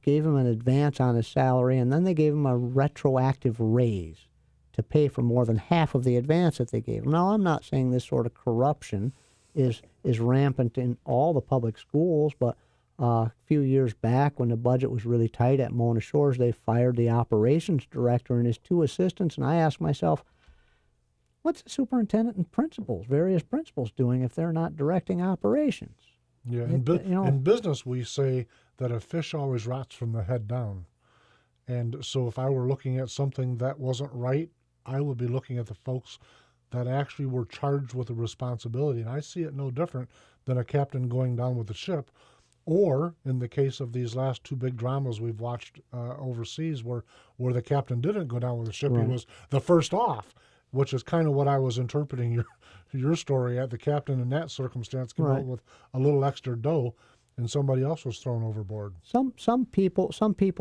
gave him an advance on his salary, and then they gave him a retroactive raise to pay for more than half of the advance that they gave him. Now, I'm not saying this sort of corruption is rampant in all the public schools, but a few years back when the budget was really tight at Mona Shores, they fired the operations director and his 2 assistants, and I asked myself, what's the superintendent and various principals doing if they're not directing operations? Yeah, in business we say that a fish always rots from the head down. And so if I were looking at something that wasn't right, I would be looking at the folks that actually were charged with the responsibility. And I see it no different than a captain going down with the ship, or in the case of these last 2 big dramas we've watched overseas where the captain didn't go down with the ship, right. He was the first off, which is kind of what I was interpreting your story at. The captain in that circumstance came right. out with a little extra dough, and somebody else was thrown overboard. Some people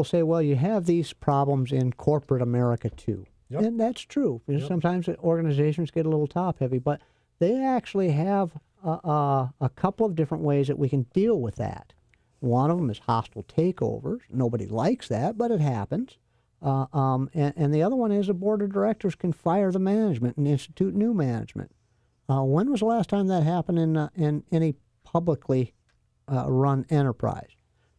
say, well, you have these problems in corporate America too. Yep. And that's true. Yep. Sometimes organizations get a little top heavy, but they actually have a couple of different ways that we can deal with that. One of them is hostile takeovers. Nobody likes that, but it happens. And the other one is a board of directors can fire the management and institute new management. When was the last time that happened in any publicly run enterprise?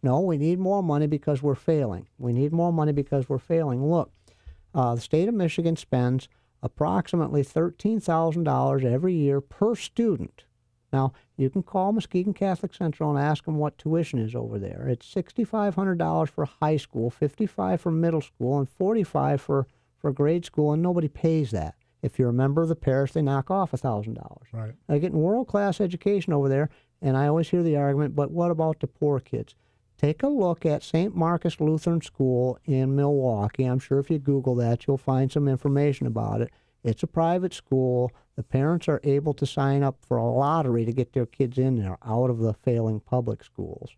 No, we need more money because we're failing. Look, the state of Michigan spends approximately $13,000 every year per student. Now, you can call Muskegon Catholic Central and ask them what tuition is over there. It's $6,500 for high school, $55 for middle school, and $45 for grade school, and nobody pays that. If you're a member of the parish, they knock off $1,000. Right. They're getting world-class education over there, And I always hear the argument, but what about the poor kids? Take a look at St. Marcus Lutheran School in Milwaukee. I'm sure if you Google that, you'll find some information about it. It's a private school. The parents are able to sign up for a lottery to get their kids in there out of the failing public schools.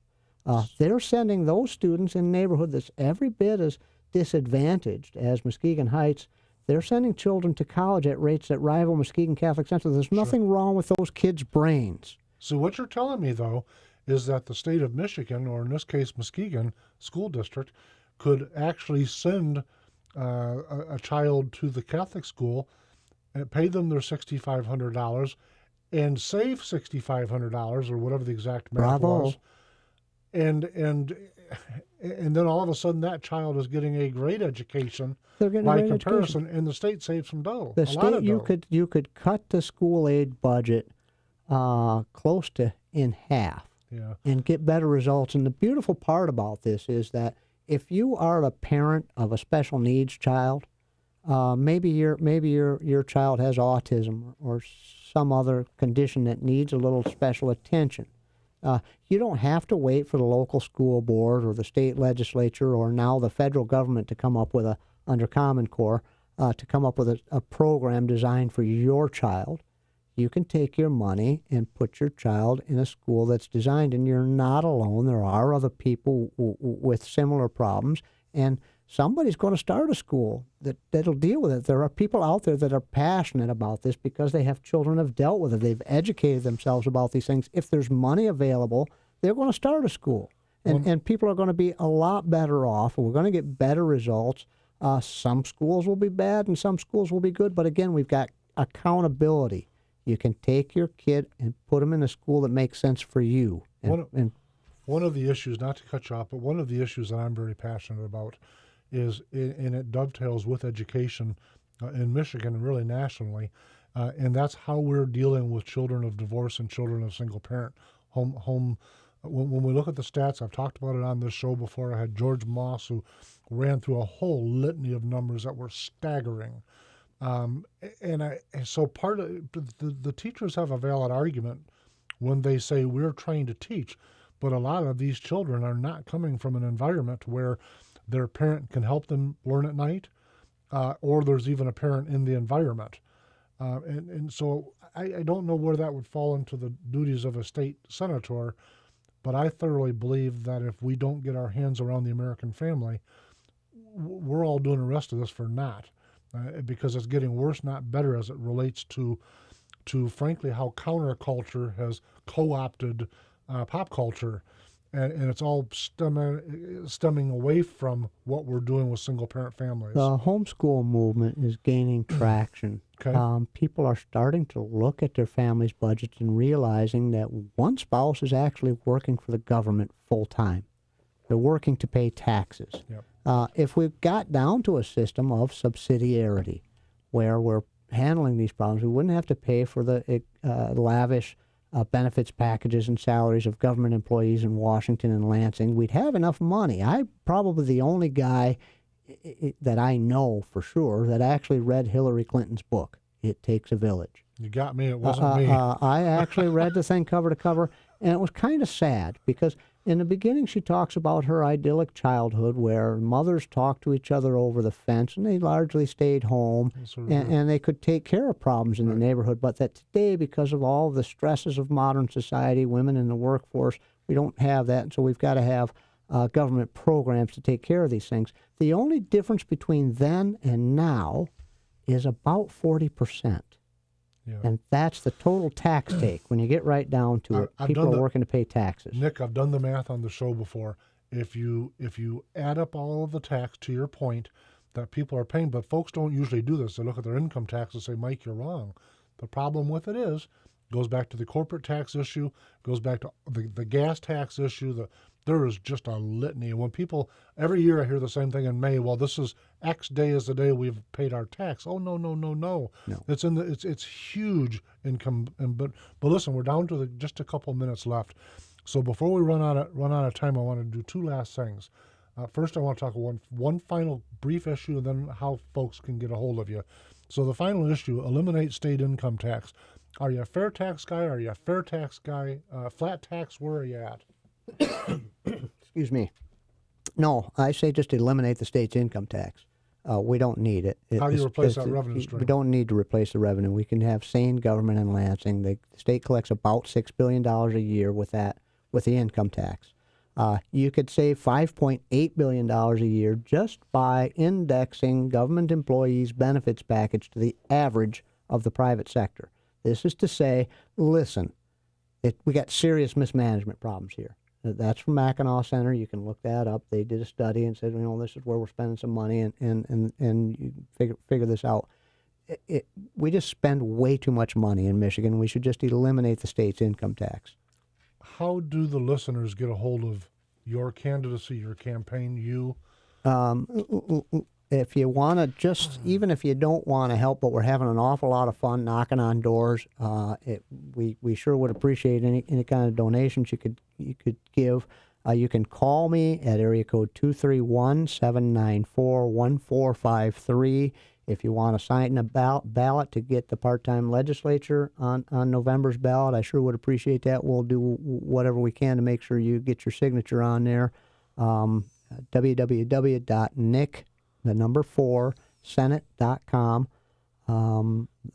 They're sending those students in a neighborhood that's every bit as disadvantaged as Muskegon Heights. They're sending children to college at rates that rival Muskegon Catholic Central. There's nothing wrong with those kids' brains. So what you're telling me, though, is that the state of Michigan, or in this case Muskegon School District, could actually send a child to the Catholic school and pay them their $6,500 and save $6,500 or whatever the exact math was. And then all of a sudden that child is getting a great education by comparison, and the state saves some dough. The state, you could cut the school aid budget close to in half, and get better results. And the beautiful part about this is that if you are a parent of a special needs child, maybe your child has autism or some other condition that needs a little special attention. You don't have to wait for the local school board or the state legislature or now the federal government to come up with under Common Core, to come up with a program designed for your child. You can take your money and put your child in a school that's designed, and you're not alone. There are other people with similar problems, and somebody's going to start a school that'll deal with it. There are people out there that are passionate about this because they have children have dealt with it. They've educated themselves about these things. If there's money available, they're going to start a school, and people are going to be a lot better off, and we're going to get better results. Some schools will be bad, and some schools will be good, but again, we've got accountability. You can take your kid and put them in a school that makes sense for you. One of the issues, not to cut you off, but one of the issues that I'm very passionate about is, and it dovetails with education in Michigan and really nationally, and that's how we're dealing with children of divorce and children of single-parent home. When we look at the stats, I've talked about it on this show before. I had George Moss, who ran through a whole litany of numbers that were staggering. So part of the teachers have a valid argument when they say we're trained to teach, but a lot of these children are not coming from an environment where their parent can help them learn at night, or there's even a parent in the environment. So I don't know where that would fall into the duties of a state senator, but I thoroughly believe that if we don't get our hands around the American family, we're all doing the rest of this for naught. Because it's getting worse, not better, as it relates to frankly how counterculture has co-opted pop culture, and it's all stemming away from what we're doing with single-parent families. The homeschool movement is gaining traction. Okay. People are starting to look at their family's budgets and realizing that one spouse is actually working for the government full-time. They're working to pay taxes. Yep. If we got down to a system of subsidiarity where we're handling these problems, we wouldn't have to pay for the lavish benefits packages and salaries of government employees in Washington and Lansing. We'd have enough money. I'm probably the only guy that I know for sure that actually read Hillary Clinton's book, It Takes a Village. You got me. It wasn't me. I actually read the thing cover to cover, and it was kind of sad because in the beginning, she talks about her idyllic childhood where mothers talked to each other over the fence and they largely stayed home and they could take care of problems in the neighborhood. But that today, because of all the stresses of modern society, women in the workforce, we don't have that. And so we've got to have government programs to take care of these things. The only difference between then and now is about 40%. Yeah. And that's the total tax take. When you get right down to it, people are working to pay taxes. Nick, I've done the math on the show before. If you add up all of the tax, to your point, that people are paying, but folks don't usually do this. They look at their income tax and say, Mike, you're wrong. The problem with it goes back to the corporate tax issue, goes back to the gas tax issue. There is just a litany. When people, every year I hear the same thing in May, well, this is X day is the day we've paid our tax. Oh, no. It's it's huge income. But listen, we're down to just a couple minutes left. So before we run out of time, I want to do two last things. First, I want to talk one final brief issue, and then how folks can get a hold of you. So the final issue, eliminate state income tax. Are you a fair tax guy? Are you a fair tax guy? Flat tax, where are you at? Excuse me. No, I say just eliminate the state's income tax. We don't need it. How do you replace that revenue stream? We don't need to replace the revenue. We can have sane government in Lansing. The state collects about $6 billion a year with the income tax. You could save $5.8 billion a year just by indexing government employees' benefits package to the average of the private sector. This is to say, listen, we got serious mismanagement problems here. That's from Mackinac Center. You can look that up. They did a study and said, this is where we're spending some money, and you figure this out. We just spend way too much money in Michigan. We should just eliminate the state's income tax. How do the listeners get a hold of your candidacy, your campaign, you? If you want to even if you don't want to help, but we're having an awful lot of fun knocking on doors, we sure would appreciate any kind of donations you could give. You can call me at area code 231-794-1453 if you want to sign a ballot to get the part-time legislature on November's ballot. I sure would appreciate that. We'll do whatever we can to make sure you get your signature on there. www.nick4senate.com.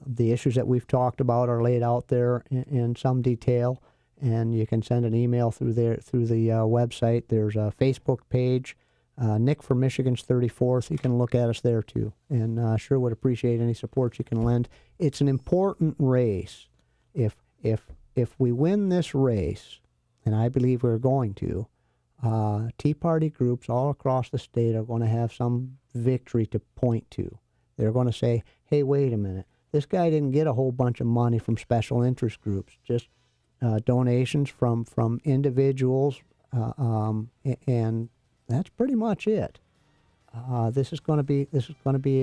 The issues that we've talked about are laid out there in some detail, and you can send an email through the website. There's a Facebook page, Nick for Michigan's 34th. You can look at us there too, and sure would appreciate any support you can lend. It's an important race. If we win this race, and I believe we're going to, Tea Party groups all across the state are going to have some victory to point to. They're going to say, hey, wait a minute, this guy didn't get a whole bunch of money from special interest groups, just donations from individuals, and that's pretty much it. This is going to be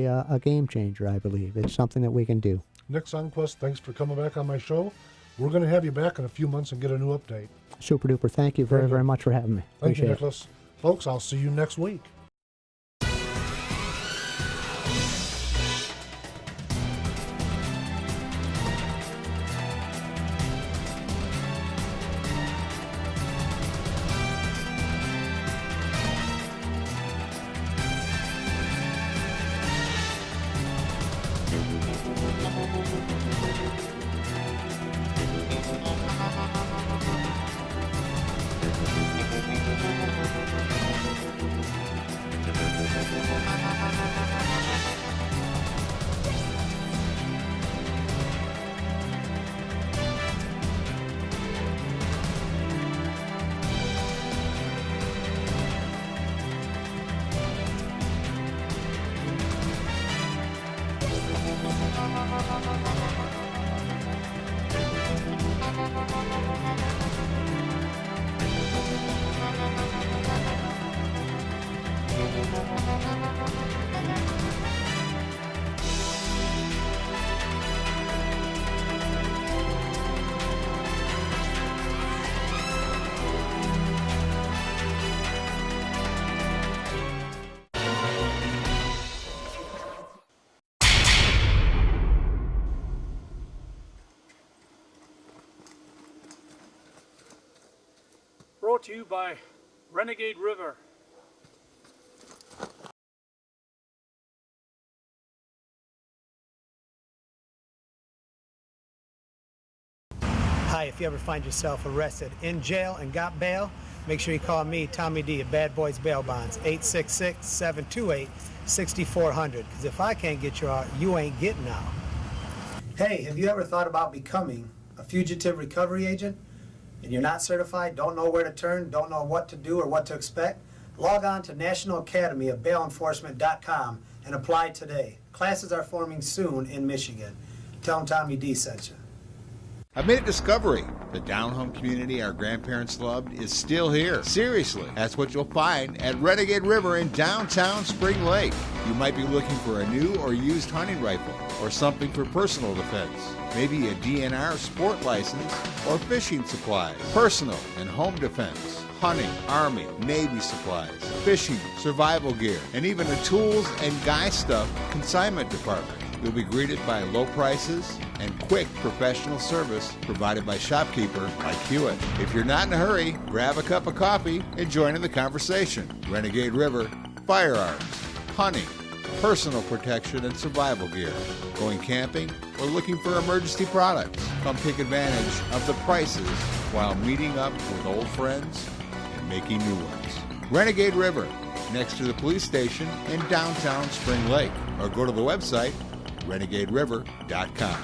a game changer, I believe. It's something that we can do. Nick Sunquest, thanks for coming back on my show. We're going to have you back in a few months and get a new update. Super duper. Thank you very, very much for having me. Thank you, Appreciate Nicholas. Folks, I'll see you next week. Brought to you by Renegade River. Hi, if you ever find yourself arrested, in jail, and got bail, make sure you call me, Tommy D, at Bad Boys Bail Bonds, 866-728-6400. Because if I can't get you out, you ain't getting out. Hey, have you ever thought about becoming a fugitive recovery agent? And you're not certified, don't know where to turn, don't know what to do or what to expect? Log on to National Academy of Bail Enforcement.com and apply today. Classes are forming soon in Michigan. Tell them Tommy D sent you. I made a discovery. The down-home community our grandparents loved is still here. Seriously, that's what you'll find at Renegade River in downtown Spring Lake. You might be looking for a new or used hunting rifle or something for personal defense. Maybe a DNR sport license or fishing supplies, personal and home defense, hunting, Army, Navy supplies, fishing, survival gear, and even a tools and guy stuff consignment department. You'll be greeted by low prices, and quick professional service provided by shopkeeper Mike Hewitt. If you're not in a hurry, grab a cup of coffee and join in the conversation. Renegade River, firearms, hunting, personal protection and survival gear, going camping, or looking for emergency products. Come take advantage of the prices while meeting up with old friends and making new ones. Renegade River, next to the police station in downtown Spring Lake, or go to the website renegaderiver.com.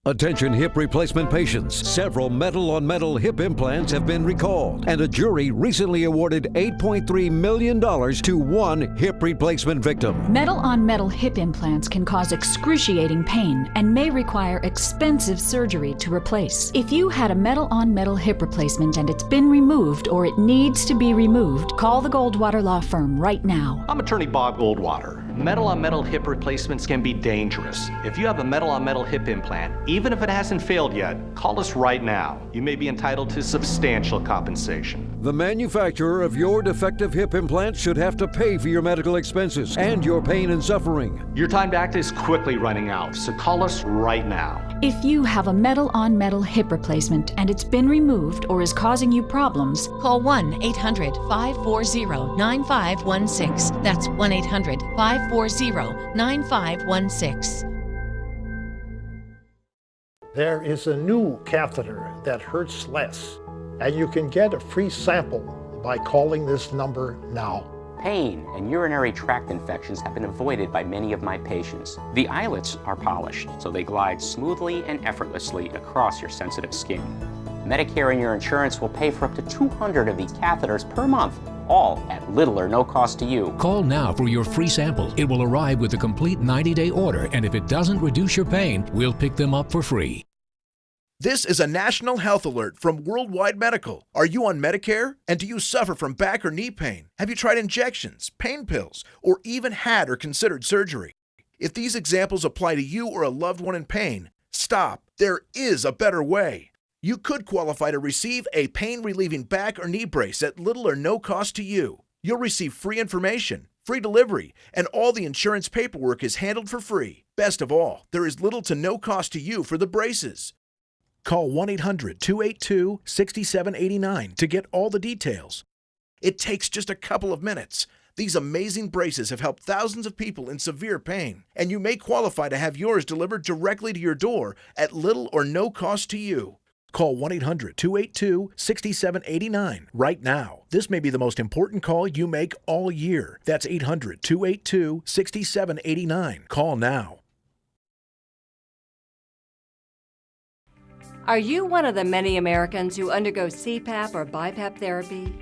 Attention hip replacement patients. Several metal-on-metal hip implants have been recalled, and a jury recently awarded $8.3 million to one hip replacement victim. Metal-on-metal hip implants can cause excruciating pain and may require expensive surgery to replace. If you had a metal-on-metal hip replacement and it's been removed or it needs to be removed, call the Goldwater Law Firm right now. I'm attorney Bob Goldwater. Metal-on-metal hip replacements can be dangerous. If you have a metal-on-metal hip implant, even if it hasn't failed yet, call us right now. You may be entitled to substantial compensation. The manufacturer of your defective hip implant should have to pay for your medical expenses and your pain and suffering. Your time to act is quickly running out, so call us right now. If you have a metal-on-metal hip replacement and it's been removed or is causing you problems, call 1-800-540-9516. That's 1-800-540-9516. There is a new catheter that hurts less, and you can get a free sample by calling this number now. Pain and urinary tract infections have been avoided by many of my patients. The eyelets are polished, so they glide smoothly and effortlessly across your sensitive skin. Medicare and your insurance will pay for up to 200 of these catheters per month, all at little or no cost to you. Call now for your free sample. It will arrive with a complete 90-day order, and if it doesn't reduce your pain, we'll pick them up for free. This is a national health alert from Worldwide Medical. Are you on Medicare? And do you suffer from back or knee pain? Have you tried injections, pain pills, or even had or considered surgery? If these examples apply to you or a loved one in pain, stop. There is a better way. You could qualify to receive a pain-relieving back or knee brace at little or no cost to you. You'll receive free information, free delivery, and all the insurance paperwork is handled for free. Best of all, there is little to no cost to you for the braces. Call 1-800-282-6789 to get all the details. It takes just a couple of minutes. These amazing braces have helped thousands of people in severe pain, and you may qualify to have yours delivered directly to your door at little or no cost to you. Call 1-800-282-6789 right now. This may be the most important call you make all year. That's 800-282-6789. Call now. Are you one of the many Americans who undergo CPAP or BiPAP therapy?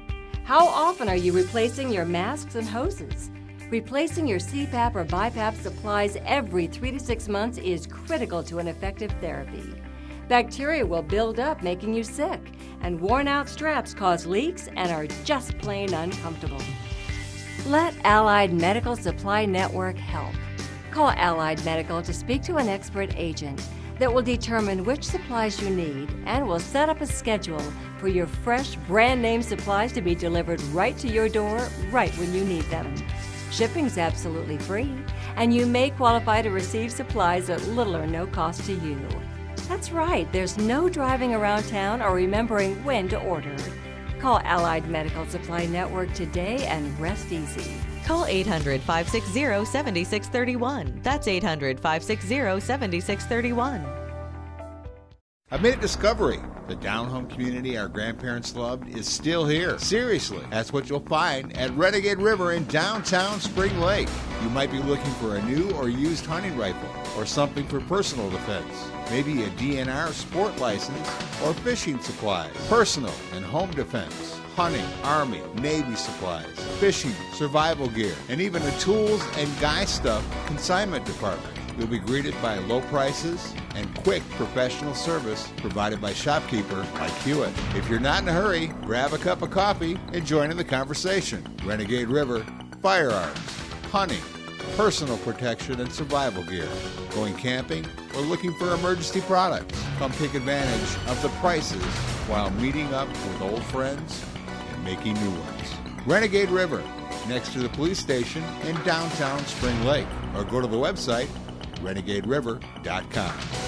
How often are you replacing your masks and hoses? Replacing your CPAP or BiPAP supplies every 3 to 6 months is critical to an effective therapy. Bacteria will build up, making you sick, and worn-out straps cause leaks and are just plain uncomfortable. Let Allied Medical Supply Network help. Call Allied Medical to speak to an expert agent that will determine which supplies you need and will set up a schedule for your fresh, brand-name supplies to be delivered right to your door, right when you need them. Shipping's absolutely free, and you may qualify to receive supplies at little or no cost to you. That's right, there's no driving around town or remembering when to order. Call Allied Medical Supply Network today and rest easy. Call 800-560-7631. That's 800-560-7631. I made a discovery. The down-home community our grandparents loved is still here. Seriously, that's what you'll find at Renegade River in downtown Spring Lake. You might be looking for a new or used hunting rifle or something for personal defense. Maybe a DNR sport license or fishing supplies, personal and home defense, hunting, Army, Navy supplies, fishing, survival gear, and even a tools and guy stuff consignment department. You'll be greeted by low prices and quick professional service provided by shopkeeper Mike Hewitt. If you're not in a hurry, grab a cup of coffee and join in the conversation. Renegade River, firearms, hunting, personal protection and survival gear, going camping, or looking for emergency products. Come take advantage of the prices while meeting up with old friends and making new ones. Renegade River, next to the police station in downtown Spring Lake, or go to the website renegaderiver.com.